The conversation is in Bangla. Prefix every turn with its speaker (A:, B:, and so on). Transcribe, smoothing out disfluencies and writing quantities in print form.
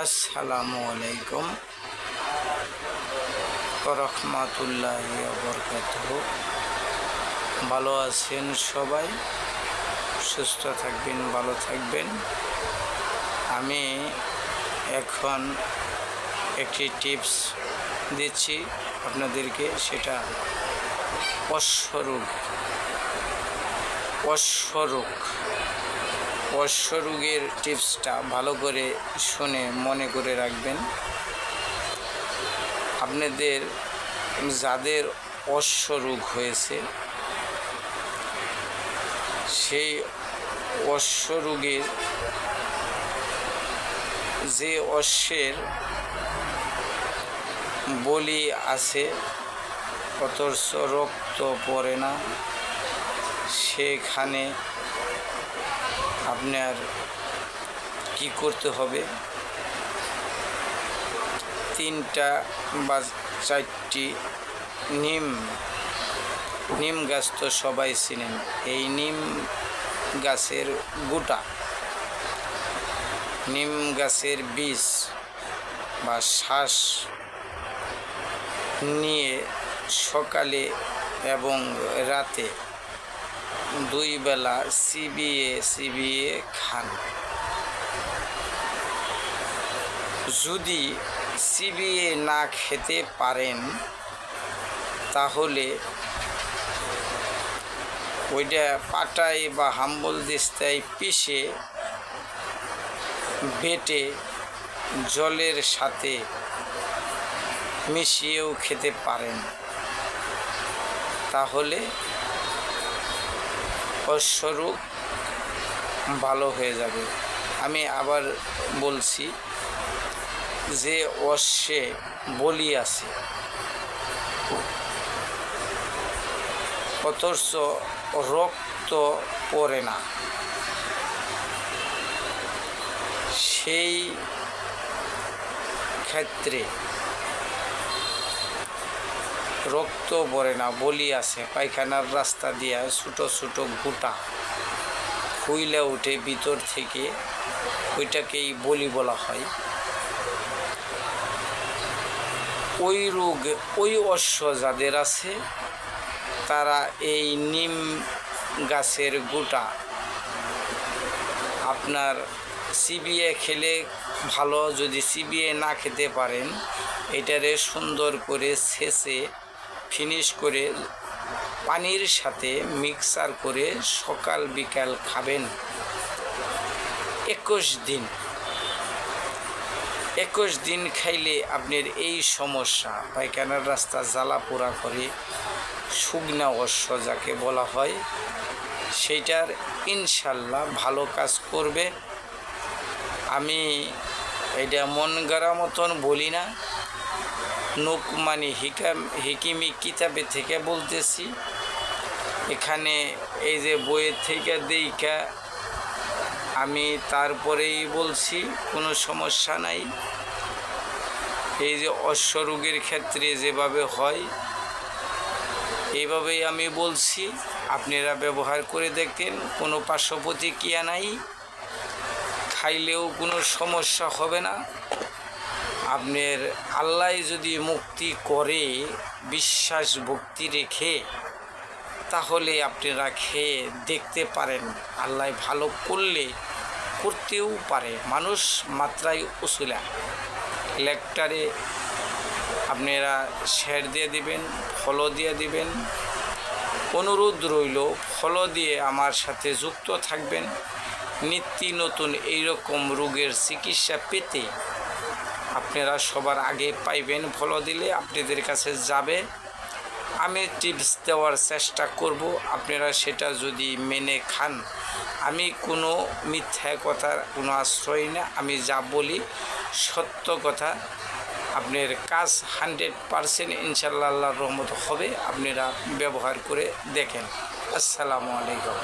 A: আসসালামু আলাইকুম রহমতুল্লাহি ওয়া বারাকাতুহু। ভালো আছেন সবাই? সুস্থ থাকবেন, ভালো থাকবেন। আমি এখন একটি টিপস দিচ্ছি আপনাদেরকে, সেটা অশ্বরোগের টিপসটা ভালো করে শুনে মনে করে রাখবেন। আপনাদের যাদের অশ্বরোগ হয়েছে, সেই অশ্বরোগের যে অশ্বের বলি আছে অথচ রক্ত পড়ে না, সেখানে আপনার কি করতে হবে? 3টা বা 4টি নিম গাছ তো সবাই চিনেন। এই নিম গাছের গোটা, নিম গাছের বীজ বা শ্বাস নিয়ে সকালে এবং রাতে 2 বেলা চিবিয়ে খান। যদি চিবিয়ে না খেতে পারেন তাহলে ওইটা পাটায় বা হাম্বল দিস্তায় পিষে বেটে জলের সাথে মিশিয়েও খেতে পারেন, তাহলে অশ্বরোগ ভালো হয়ে যাবে। আমি আবার বলছি, যে অশ্বে বলি আছে অথচ রক্ত পড়ে না, সেই ক্ষেত্রে রক্ত পড়ে না, বলি আছে, পায়খানার রাস্তা দিয়া ছোটো ছোটো গোটা ফুইলা উঠে ভিতর থেকে, ওইটাকেই বলি বলা হয়। ওই অশ্ব যাদের আছে তারা এই নিম গাছের গোটা আপনার চিবিয়ে খেলে ভালো। যদি চিবিয়ে না খেতে পারেন, এটারে সুন্দর করে ছেঁচে ফিনিশ করে পানির সাথে মিক্সার করে সকাল বিকাল খাবেন 21 দিন খাইলে আপনার এই সমস্যা, পায়খানার রাস্তা জ্বালা পোড়া করে শুকনা অশ্ব যাকে বলা হয়, সেইটার ইনশাল্লাহ ভালো কাজ করবে। আমি এটা মন গড়া মতন বলি না, নুকমানি হিকিমি কিতাবে থেকে বলতেছি। এখানে এই যে বইয়ের থেকে দেখা আমি তারপরেই বলছি, কোনো সমস্যা নাই। এই যে অশ্বরোগের ক্ষেত্রে যেভাবে হয় এইভাবেই আমি বলছি, আপনারা ব্যবহার করে দেখেন, কোনো পার্শ্ব প্রতিক্রিয়া নাই, খাইলেও কোনো সমস্যা হবে না। আপনার আল্লাহ যদি মুক্তি করে বিশ্বাস ভক্তি রেখে, তাহলে আপনারা খেয়ে দেখতে পারেন। আল্লাহ ভালো করলে করতেও পারে, মানুষ মাত্রায় উসুলা। লেকটারে আপনারা শেয়ার দিয়ে দিবেন, ফলো দিয়ে দিবেন। অনুরোধ রইল, ফলো দিয়ে আমার সাথে যুক্ত থাকবেন। নিত্য নতুন এইরকম রোগের চিকিৎসা পেতে আপনারা সবার আগে পাইবেন। ফলো দিলে আপনাদের কাছে যাবে। আমি টিপস দেওয়ার চেষ্টা করব, আপনারা সেটা যদি মেনে খান। আমি কোনো মিথ্যা কথার কোনো আশ্রয় না, আমি যা বলি সত্য কথা। আপনার কাজ 100% ইনশাআল্লাহ আল্লাহর রহমত হবে। আপনারা ব্যবহার করে দেখেন। আসসালামু আলাইকুম।